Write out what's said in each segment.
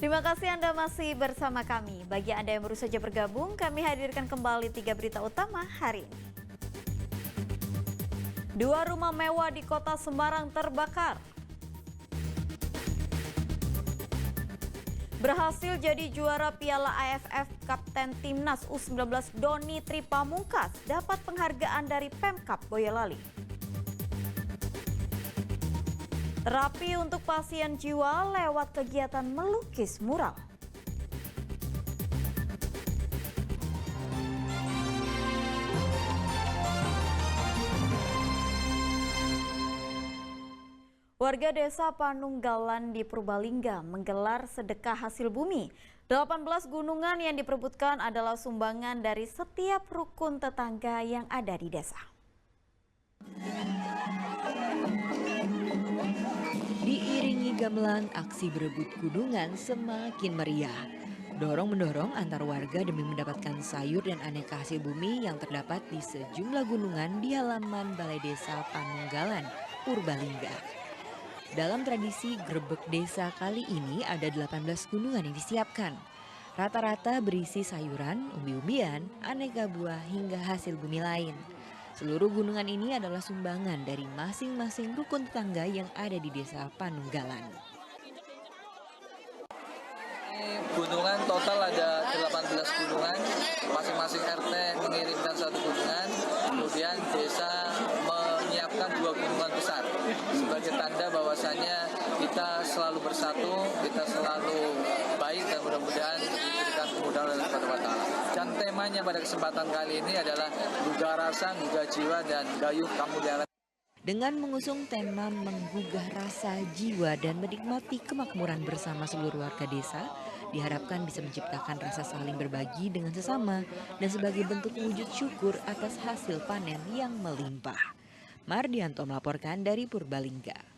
Terima kasih Anda masih bersama kami. Bagi Anda yang baru saja bergabung, kami hadirkan kembali 3 berita utama hari ini. 2 rumah mewah di kota Semarang terbakar. Berhasil jadi juara Piala AFF Kapten Timnas U19 Doni Tripamungkas dapat penghargaan dari Pemkab Boyolali. Terapi untuk pasien jiwa lewat kegiatan melukis mural. Warga desa Panunggalan di Purbalingga menggelar sedekah hasil bumi. 18 gunungan yang diperebutkan adalah sumbangan dari setiap rukun tetangga yang ada di desa. Diiringi gamelan, aksi berebut gunungan semakin meriah. Dorong-mendorong antar warga demi mendapatkan sayur dan aneka hasil bumi yang terdapat di sejumlah gunungan di halaman Balai Desa Panunggalan, Purbalingga. Dalam tradisi grebek desa kali ini ada 18 gunungan yang disiapkan. Rata-rata berisi sayuran, umbi-umbian, aneka buah hingga hasil bumi lain. Seluruh gunungan ini adalah sumbangan dari masing-masing rukun tetangga yang ada di desa Panunggalan. Gunungan total ada 18 gunungan, masing-masing RT mengirimkan 1 gunungan, kemudian desa menyiapkan 2 gunungan besar sebagai tanda bahwasannya kita selalu bersatu, kita selalu baik dan mudah-mudahan diberikan kemudahan oleh Allah Ta'ala. Dan temanya pada kesempatan kali ini adalah gugah rasa, gugah jiwa, dan gayuh kamuliaan. Dengan mengusung tema menggugah rasa jiwa dan menikmati kemakmuran bersama seluruh warga desa, diharapkan bisa menciptakan rasa saling berbagi dengan sesama dan sebagai bentuk wujud syukur atas hasil panen yang melimpah. Mardianto melaporkan dari Purbalingga.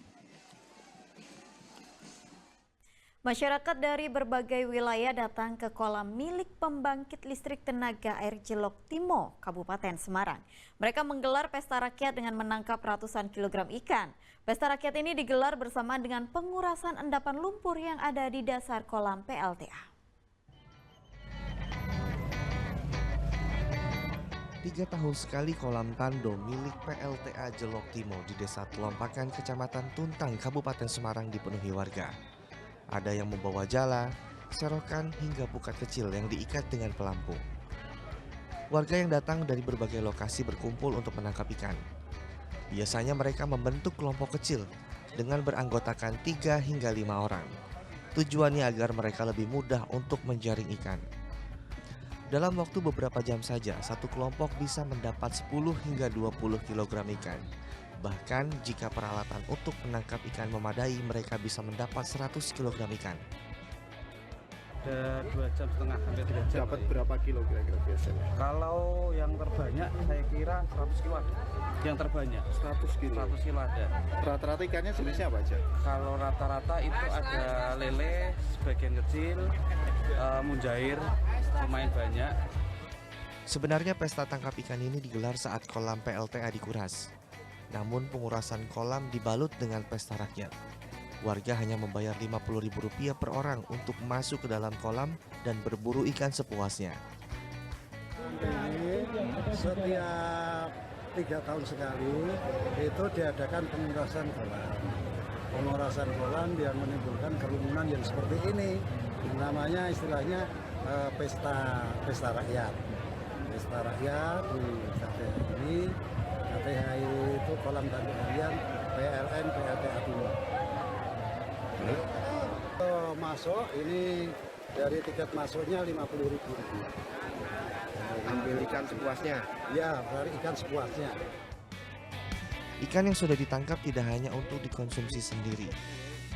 Masyarakat dari berbagai wilayah datang ke kolam milik pembangkit listrik tenaga air Jelok Timo, Kabupaten Semarang. Mereka menggelar pesta rakyat dengan menangkap ratusan kilogram ikan. Pesta rakyat ini digelar bersamaan dengan pengurasan endapan lumpur yang ada di dasar kolam PLTA. 3 tahun sekali kolam Tando milik PLTA Jelok Timo di Desa Telompakan, Kecamatan Tuntang, Kabupaten Semarang dipenuhi warga. Ada yang membawa jala, serokan hingga pukat kecil yang diikat dengan pelampung. Warga yang datang dari berbagai lokasi berkumpul untuk menangkap ikan. Biasanya mereka membentuk kelompok kecil dengan beranggotakan 3 hingga 5 orang. Tujuannya agar mereka lebih mudah untuk menjaring ikan. Dalam waktu beberapa jam saja, satu kelompok bisa mendapat 10 hingga 20 kg ikan. Bahkan jika peralatan untuk menangkap ikan memadai, mereka bisa mendapat 100 kg ikan. Ada 2,5 jam sampai 3 jam. Dapat berapa kilo kira-kira biasanya? Kalau yang terbanyak saya kira 100 kilo ada. Yang terbanyak 100 kilo. 100 kilo ada. Rata-rata ikannya jenisnya apa aja? Kalau rata-rata itu ada lele sebagian kecil, mujair lumayan banyak. Sebenarnya pesta tangkap ikan ini digelar saat kolam PLTA dikuras. Namun pengurasan kolam dibalut dengan pesta rakyat. Warga hanya membayar Rp50.000 per orang untuk masuk ke dalam kolam dan berburu ikan sepuasnya. Setiap 3 tahun sekali itu diadakan pengurasan kolam. Pengurasan kolam yang menimbulkan kerumunan yang seperti ini. Namanya istilahnya pesta rakyat. Pesta rakyat di KTH ini. KTH itu kolam tanduk harian PLN PLTA Timur. Masuk ini dari tiket masuknya Rp50.000. Ambil ikan sepuasnya? Ya, dari ikan sepuasnya. Ikan yang sudah ditangkap tidak hanya untuk dikonsumsi sendiri.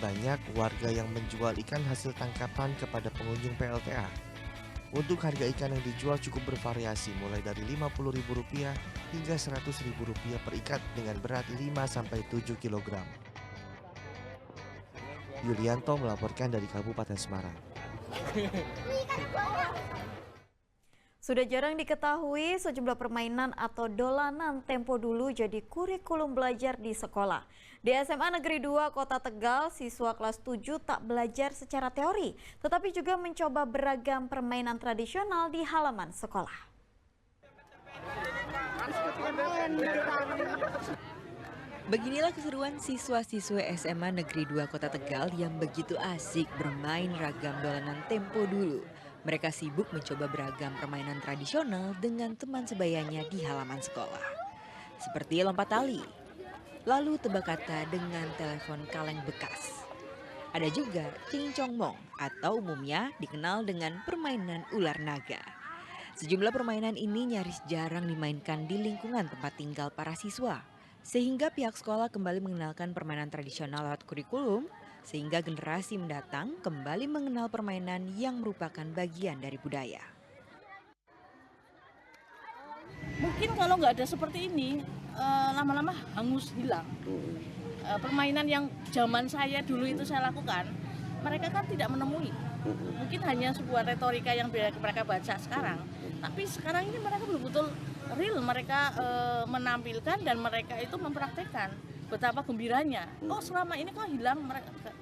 Banyak warga yang menjual ikan hasil tangkapan kepada pengunjung PLTA. Untuk harga ikan yang dijual cukup bervariasi, mulai dari Rp50.000 hingga Rp100.000 per ikat dengan berat 5-7 kg. Yulianto melaporkan dari Kabupaten Semarang. Sudah jarang diketahui sejumlah permainan atau dolanan tempo dulu jadi kurikulum belajar di sekolah. Di SMA Negeri 2 Kota Tegal, siswa kelas 7 tak belajar secara teori, tetapi juga mencoba beragam permainan tradisional di halaman sekolah. Beginilah keseruan siswa-siswa SMA Negeri 2 Kota Tegal yang begitu asik bermain ragam dolanan tempo dulu. Mereka sibuk mencoba beragam permainan tradisional dengan teman sebayanya di halaman sekolah. Seperti lompat tali, lalu tebak kata dengan telepon kaleng bekas. Ada juga cincongmong atau umumnya dikenal dengan permainan ular naga. Sejumlah permainan ini nyaris jarang dimainkan di lingkungan tempat tinggal para siswa. Sehingga pihak sekolah kembali mengenalkan permainan tradisional lewat kurikulum, sehingga generasi mendatang kembali mengenal permainan yang merupakan bagian dari budaya. Mungkin kalau nggak ada seperti ini, lama-lama hangus hilang. Permainan yang zaman saya dulu itu saya lakukan, mereka kan tidak menemui. Mungkin hanya sebuah retorika yang mereka baca sekarang. Tapi sekarang ini mereka betul-betul real, mereka menampilkan dan mereka itu mempraktekkan. Betapa gembiranya. Oh selama ini kok hilang,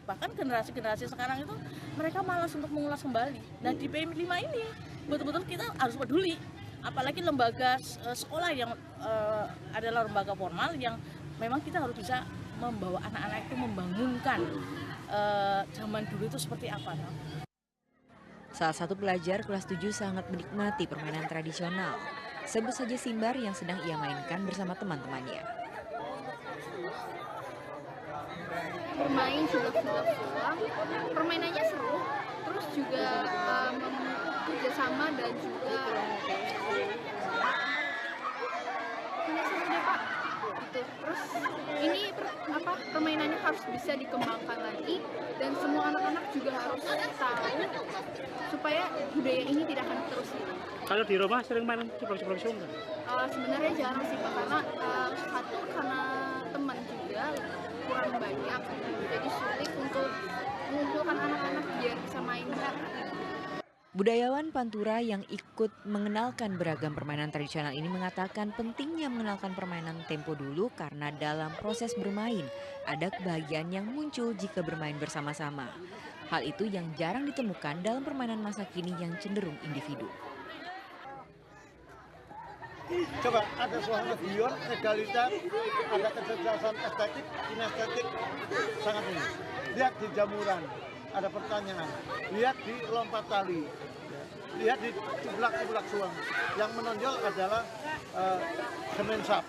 bahkan generasi-generasi sekarang itu mereka malas untuk mengulas kembali. Nah di PM5 ini betul-betul kita harus peduli. Apalagi lembaga sekolah yang adalah lembaga formal yang memang kita harus bisa membawa anak-anak itu membangunkan zaman dulu itu seperti apa. Salah satu pelajar kelas 7 sangat menikmati permainan tradisional. Sebut saja Simbar yang sedang ia mainkan bersama teman-temannya. Bermain sulap-sulap, permainannya seru, terus juga kerjasama dan juga seru deh Pak. Gitu. Terus ini permainannya harus bisa dikembangkan lagi dan semua anak-anak juga harus tahu supaya budaya ini tidak akan terus hilang. Kalau di rumah sering main ceplok-ceplok sungai? Sebenarnya jarang sih Pak, karena satu karena teman juga kurang banyak, jadi sulit untuk mengumpulkan anak-anak biar bisa main bareng. Budayawan Pantura yang ikut mengenalkan beragam permainan tradisional ini mengatakan pentingnya mengenalkan permainan tempo dulu karena dalam proses bermain ada kebahagiaan yang muncul jika bermain bersama-sama. Hal itu yang jarang ditemukan dalam permainan masa kini yang cenderung individu. Coba ada suasana guyon, egaliter, ada kecerdasan estetik, kinestetik, sangat ini. Lihat di jamuran, ada pertanyaan. Lihat di lompat tali, lihat di ciblak-ciblak suang. Yang menonjol adalah semensap,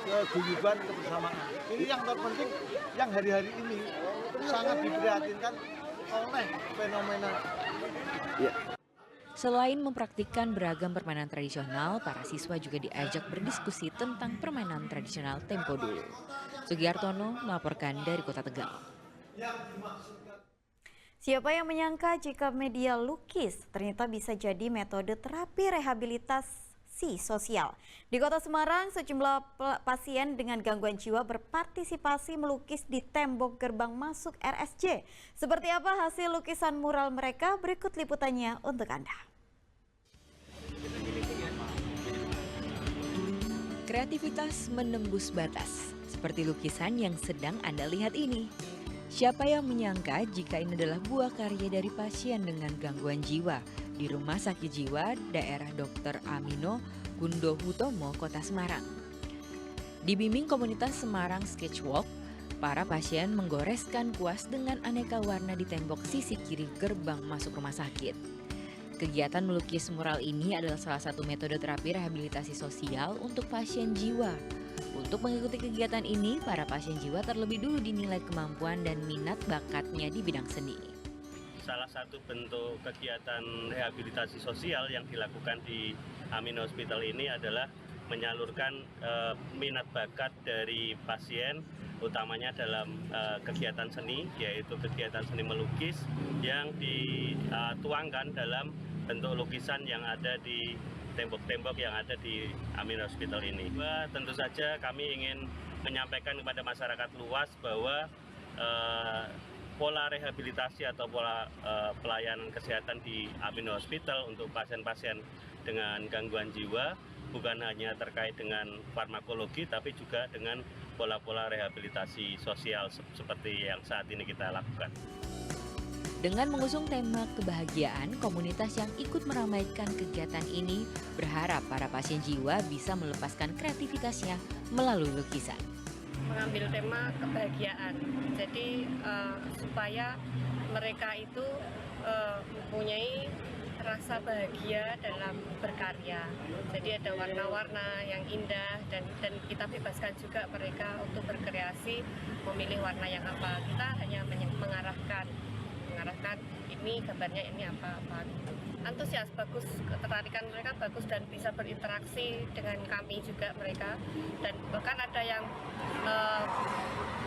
keguyuban, kebersamaan. Ini yang terpenting, yang hari-hari ini sangat diprihatinkan oleh fenomena. Ya. Selain mempraktikkan beragam permainan tradisional, para siswa juga diajak berdiskusi tentang permainan tradisional tempo dulu. Sugiartono melaporkan dari Kota Tegal. Siapa yang menyangka jika media lukis ternyata bisa jadi metode terapi rehabilitasi sosial. Di Kota Semarang, sejumlah pasien dengan gangguan jiwa berpartisipasi melukis di tembok gerbang masuk RSJ. Seperti apa hasil lukisan mural mereka? Berikut liputannya untuk Anda. Kreativitas menembus batas, seperti lukisan yang sedang Anda lihat ini. Siapa yang menyangka jika ini adalah buah karya dari pasien dengan gangguan jiwa di Rumah Sakit Jiwa daerah Dr. Amino Gundo Hutomo, Kota Semarang. Dibimbing komunitas Semarang Sketchwalk, para pasien menggoreskan kuas dengan aneka warna di tembok sisi kiri gerbang masuk rumah sakit. Kegiatan melukis mural ini adalah salah satu metode terapi rehabilitasi sosial untuk pasien jiwa. Untuk mengikuti kegiatan ini, para pasien jiwa terlebih dulu dinilai kemampuan dan minat bakatnya di bidang seni. Salah satu bentuk kegiatan rehabilitasi sosial yang dilakukan di Amin Hospital ini adalah menyalurkan minat bakat dari pasien, utamanya dalam kegiatan seni, yaitu kegiatan seni melukis yang dituangkan dalam bentuk lukisan yang ada di tembok-tembok yang ada di Amin Hospital ini. Tentu saja kami ingin menyampaikan kepada masyarakat luas bahwa pola rehabilitasi atau pola pelayanan kesehatan di Amin Hospital untuk pasien-pasien dengan gangguan jiwa, bukan hanya terkait dengan farmakologi, tapi juga dengan pola-pola rehabilitasi sosial seperti yang saat ini kita lakukan. Dengan mengusung tema kebahagiaan, komunitas yang ikut meramaikan kegiatan ini berharap para pasien jiwa bisa melepaskan kreativitasnya melalui lukisan. Mengambil tema kebahagiaan, jadi supaya mereka itu mempunyai rasa bahagia dalam berkarya. Jadi ada warna-warna yang indah dan kita bebaskan juga mereka untuk berkreasi, memilih warna yang apa. Kita hanya mengarahkan ini gambarnya ini apa gitu. Antusias bagus, ketertarikan mereka bagus dan bisa berinteraksi dengan kami juga mereka, dan bahkan ada yang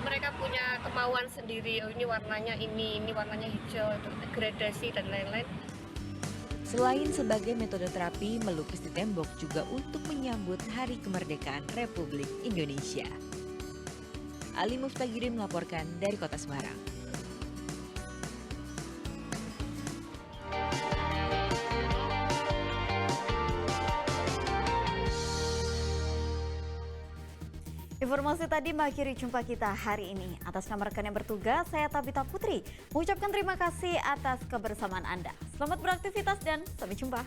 mereka punya kemauan sendiri, oh ini warnanya ini warnanya hijau, gradasi dan lain-lain. Selain sebagai metode terapi, melukis di tembok juga untuk menyambut Hari Kemerdekaan Republik Indonesia. Ali Muftagirin melaporkan dari Kota Semarang. Informasi tadi mengakhiri jumpa kita hari ini. Atas nama rekan yang bertugas, saya Tabita Putri mengucapkan terima kasih atas kebersamaan Anda. Selamat beraktivitas dan sampai jumpa.